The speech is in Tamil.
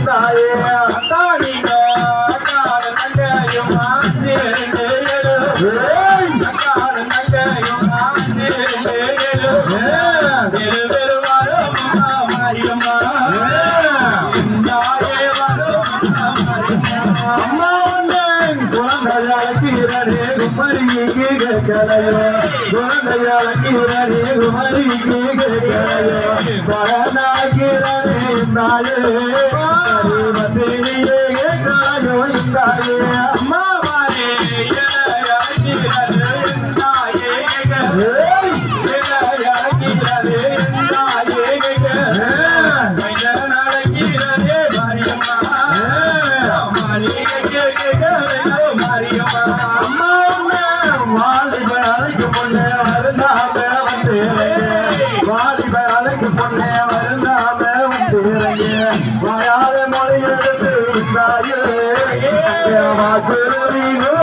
தாயே தாடியோ தாடு நங்கையும் சேர்ந்து தாடு நங்கையும் சேர்ந்து அம்மா குழந்தையாளே குமரிக்கு கேட்கலையோ குழந்தையாளே குமரிக்கு கேட்கலையோ பழனாகிறனே தாயே மத்தியே கேட்கலையோ தாயே அம்மா தாயே வாயாத மொழி எடுத்து